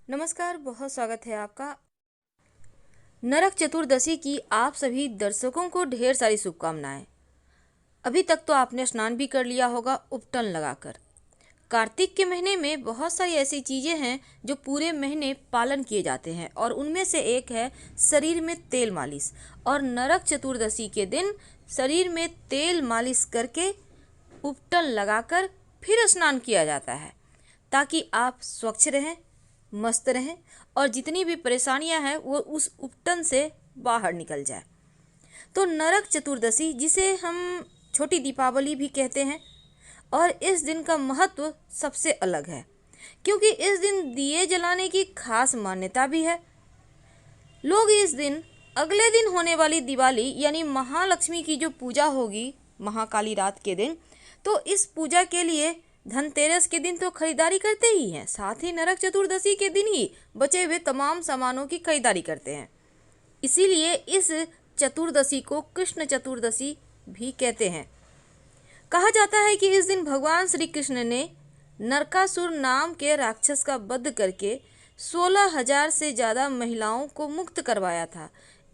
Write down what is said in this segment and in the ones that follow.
नमस्कार, बहुत स्वागत है आपका। नरक चतुर्दशी की आप सभी दर्शकों को ढेर सारी शुभकामनाएं। अभी तक तो आपने स्नान भी कर लिया होगा उपटन लगाकर। कार्तिक के महीने में बहुत सारी ऐसी चीज़ें हैं जो पूरे महीने पालन किए जाते हैं और उनमें से एक है शरीर में तेल मालिश। और नरक चतुर्दशी के दिन शरीर में तेल मालिश करके उपटन लगाकर फिर स्नान किया जाता है ताकि आप स्वच्छ रहें, मस्त रहें और जितनी भी परेशानियां हैं वो उस उपटन से बाहर निकल जाए। तो नरक चतुर्दशी, जिसे हम छोटी दीपावली भी कहते हैं, और इस दिन का महत्व सबसे अलग है क्योंकि इस दिन दिए जलाने की खास मान्यता भी है। लोग इस दिन अगले दिन होने वाली दिवाली यानी महालक्ष्मी की जो पूजा होगी महाकाली रात के दिन, तो इस पूजा के लिए धनतेरस के दिन तो खरीदारी करते ही हैं, साथ ही नरक चतुर्दशी के दिन ही बचे हुए तमाम सामानों की खरीदारी करते हैं। इसीलिए इस चतुर्दशी को कृष्ण चतुर्दशी भी कहते हैं। कहा जाता है कि इस दिन भगवान श्री कृष्ण ने नरकासुर नाम के राक्षस का वध करके 16,000 से ज़्यादा महिलाओं को मुक्त करवाया था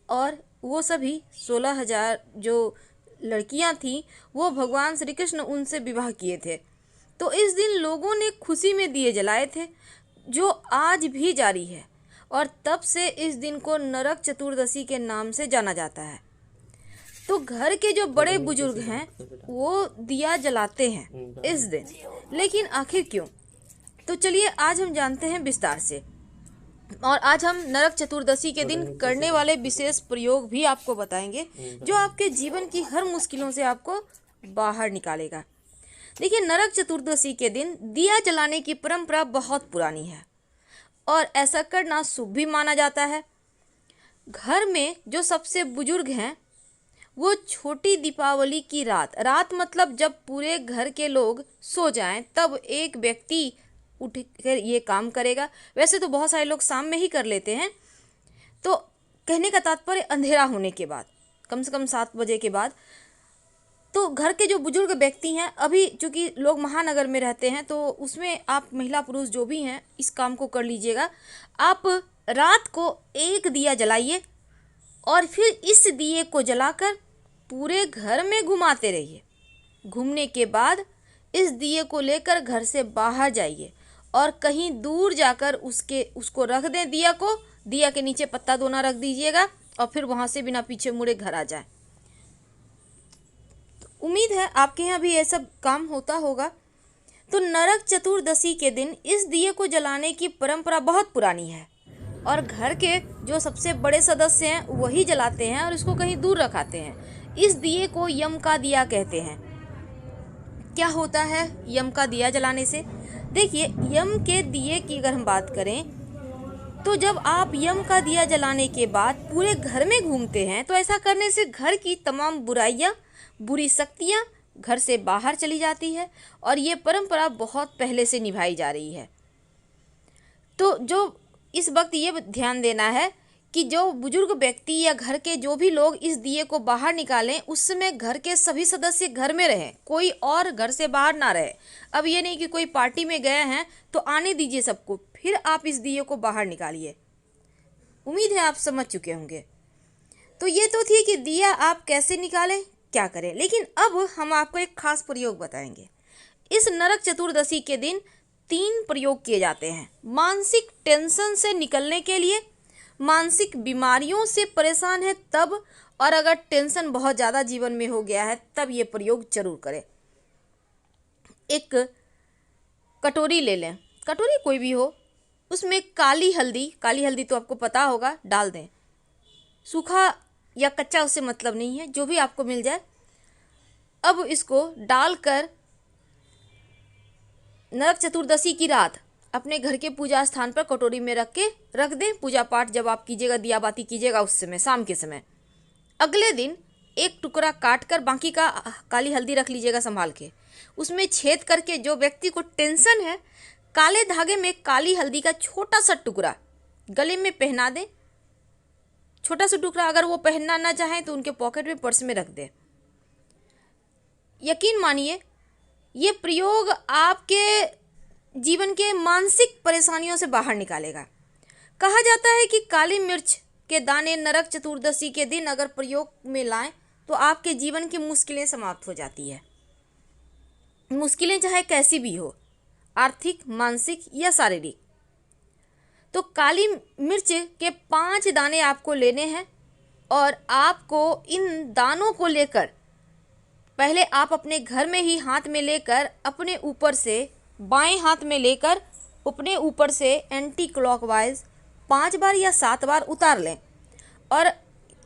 और वो सभी 16,000 जो लड़कियां थीं वो भगवान श्री कृष्ण उनसे विवाह किए थे। तो इस दिन लोगों ने खुशी में दिए जलाए थे जो आज भी जारी है और तब से इस दिन को नरक चतुर्दशी के नाम से जाना जाता है। तो घर के जो बड़े बुजुर्ग हैं वो दिया जलाते हैं इस दिन, लेकिन आखिर क्यों? तो चलिए आज हम जानते हैं विस्तार से। और आज हम नरक चतुर्दशी के दिन करने वाले विशेष प्रयोग भी आपको बताएंगे जो आपके जीवन की हर मुश्किलों से आपको बाहर निकालेगा। देखिए, नरक चतुर्दशी के दिन दिया जलाने की परंपरा बहुत पुरानी है और ऐसा करना शुभ भी माना जाता है। घर में जो सबसे बुजुर्ग हैं वो छोटी दीपावली की रात मतलब जब पूरे घर के लोग सो जाएं, तब एक व्यक्ति उठकर ये काम करेगा। वैसे तो बहुत सारे लोग शाम में ही कर लेते हैं। तो कहने का तात्पर्य अंधेरा होने के बाद, कम से कम 7 बजे के बाद। तो घर के जो बुजुर्ग व्यक्ति हैं, अभी चूंकि लोग महानगर में रहते हैं तो उसमें आप महिला पुरुष जो भी हैं इस काम को कर लीजिएगा। आप रात को एक दिया जलाइए और फिर इस दिए को जलाकर पूरे घर में घुमाते रहिए। घूमने के बाद इस दिए को लेकर घर से बाहर जाइए और कहीं दूर जाकर उसको रख दें। दिया के नीचे पत्ता दोना रख दीजिएगा और फिर वहां से बिना पीछे मुड़े घर आ जाए। उम्मीद है आपके यहाँ भी ये सब काम होता होगा। तो नरक चतुर्दशी के दिन इस दिए को जलाने की परंपरा बहुत पुरानी है और घर के जो सबसे बड़े सदस्य हैं वही जलाते हैं और इसको कहीं दूर रखाते हैं। इस दिए को यम का दिया कहते हैं। क्या होता है यम का दिया जलाने से? देखिए, यम के दिए की अगर हम बात करें तो जब आप यम का दिया जलाने के बाद पूरे घर में घूमते हैं तो ऐसा करने से घर की तमाम बुराइयां, बुरी शक्तियां घर से बाहर चली जाती है और ये परंपरा बहुत पहले से निभाई जा रही है। तो जो इस वक्त ये ध्यान देना है कि जो बुजुर्ग व्यक्ति या घर के जो भी लोग इस दिए को बाहर निकालें उस समय घर के सभी सदस्य घर में रहें, कोई और घर से बाहर ना रहे। अब ये नहीं कि कोई पार्टी में गए हैं तो आने दीजिए सबको, फिर आप इस दिए को बाहर निकालिए। उम्मीद है आप समझ चुके होंगे। तो ये तो थी कि दिया आप कैसे निकालें, क्या करें, लेकिन अब हम आपको एक खास प्रयोग बताएंगे। इस नरक चतुर्दशी के दिन 3 प्रयोग किए जाते हैं मानसिक टेंशन से निकलने के लिए, मानसिक बीमारियों से परेशान है तब, और अगर टेंशन बहुत ज़्यादा जीवन में हो गया है तब ये प्रयोग जरूर करें। एक कटोरी ले लें, कटोरी कोई भी हो, उसमें काली हल्दी तो आपको पता होगा, डाल दें। सूखा या कच्चा उससे मतलब नहीं है, जो भी आपको मिल जाए। अब इसको डालकर नरक चतुर्दशी की रात अपने घर के पूजा स्थान पर कटोरी में रख दें। पूजा पाठ जब आप कीजिएगा, दिया बाती कीजिएगा उस समय, शाम के समय। अगले दिन एक टुकड़ा काट कर बाकी का काली हल्दी रख लीजिएगा संभाल के। उसमें छेद करके जो व्यक्ति को टेंशन है, काले धागे में काली हल्दी का छोटा सा टुकड़ा गले में पहना दें। छोटा सा टुकड़ा, अगर वो पहनना ना चाहें तो उनके पॉकेट में, पर्स में रख दें। यकीन मानिए ये प्रयोग आपके जीवन के मानसिक परेशानियों से बाहर निकालेगा। कहा जाता है कि काली मिर्च के दाने नरक चतुर्दशी के दिन अगर प्रयोग में लाएं तो आपके जीवन की मुश्किलें समाप्त हो जाती है। मुश्किलें चाहे कैसी भी हो, आर्थिक, मानसिक या शारीरिक। तो काली मिर्च के 5 दाने आपको लेने हैं और आपको इन दानों को लेकर पहले आप अपने घर में ही हाथ में लेकर अपने ऊपर से, बाएं हाथ में लेकर अपने ऊपर से एंटी क्लॉकवाइज 5 बार या 7 बार उतार लें और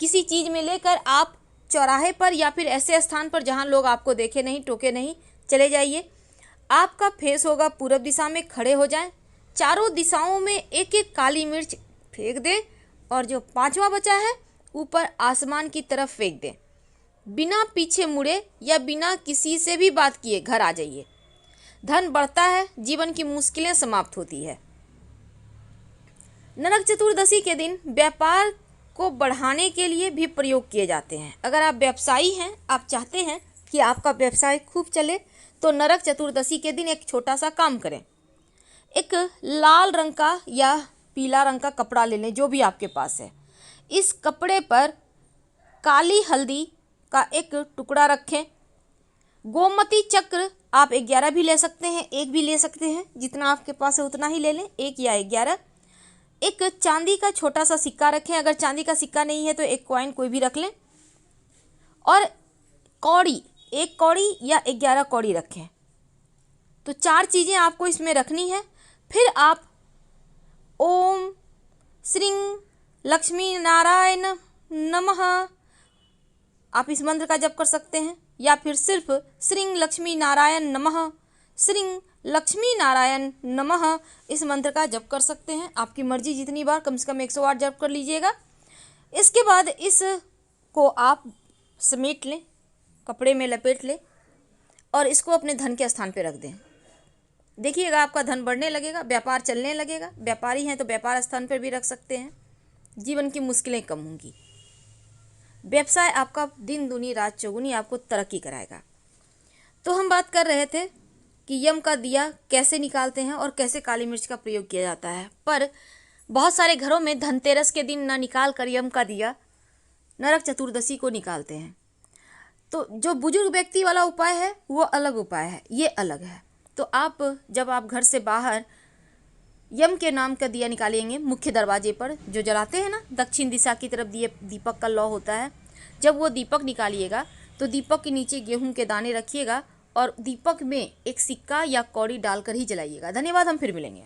किसी चीज़ में लेकर आप चौराहे पर या फिर ऐसे स्थान पर जहां लोग आपको देखे नहीं, टोके नहीं, चले जाइए। आपका फेस होगा पूर्व दिशा में, खड़े हो जाएं, चारों दिशाओं में एक एक काली मिर्च फेंक दें और जो 5वां बचा है ऊपर आसमान की तरफ फेंक दें। बिना पीछे मुड़े या बिना किसी से भी बात किए घर आ जाइए। धन बढ़ता है, जीवन की मुश्किलें समाप्त होती है। नरक चतुर्दशी के दिन व्यापार को बढ़ाने के लिए भी प्रयोग किए जाते हैं। अगर आप व्यवसायी हैं, आप चाहते हैं कि आपका व्यवसाय खूब चले, तो नरक चतुर्दशी के दिन एक छोटा सा काम करें। एक लाल रंग का या पीला रंग का कपड़ा ले लें, जो भी आपके पास है। इस कपड़े पर काली हल्दी का एक टुकड़ा रखें। गोमती चक्र आप 11 भी ले सकते हैं, एक भी ले सकते हैं, जितना आपके पास है उतना ही ले लें, 1 या 11। एक चांदी का छोटा सा सिक्का रखें, अगर चांदी का सिक्का नहीं है तो एक कॉइन कोई भी रख लें। और कौड़ी, 1 कौड़ी या 11 कौड़ी रखें। तो 4 चीज़ें आपको इसमें रखनी है। फिर आप ओम श्रीं लक्ष्मी नारायण नमः, आप इस मंत्र का जप कर सकते हैं, या फिर सिर्फ श्रीं लक्ष्मी नारायण नमः, श्रीं लक्ष्मी नारायण नमः इस मंत्र का जप कर सकते हैं। आपकी मर्जी जितनी बार, कम से कम 108 जप कर लीजिएगा। इसके बाद इसको आप समेट लें, कपड़े में लपेट लें और इसको अपने धन के स्थान पे रख दें। देखिएगा आपका धन बढ़ने लगेगा, व्यापार चलने लगेगा। व्यापारी हैं तो व्यापार स्थान पर भी रख सकते हैं। जीवन की मुश्किलें कम होंगी। व्यवसाय आपका दिन दूनी रात चौगुनी आपको तरक्की कराएगा। तो हम बात कर रहे थे कि यम का दिया कैसे निकालते हैं और कैसे काली मिर्च का प्रयोग किया जाता है। पर बहुत सारे घरों में धनतेरस के दिन ना निकाल कर यम का दिया नरक चतुर्दशी को निकालते हैं। तो जो बुजुर्ग व्यक्ति वाला उपाय है वो अलग उपाय है, ये अलग है। तो आप जब आप घर से बाहर यम के नाम का दिया निकालेंगे, मुख्य दरवाजे पर जो जलाते हैं ना, दक्षिण दिशा की तरफ दीपक का लौ होता है, जब वो दीपक निकालिएगा तो दीपक के नीचे गेहूं के दाने रखिएगा और दीपक में एक सिक्का या कौड़ी डालकर ही जलाइएगा। धन्यवाद, हम फिर मिलेंगे।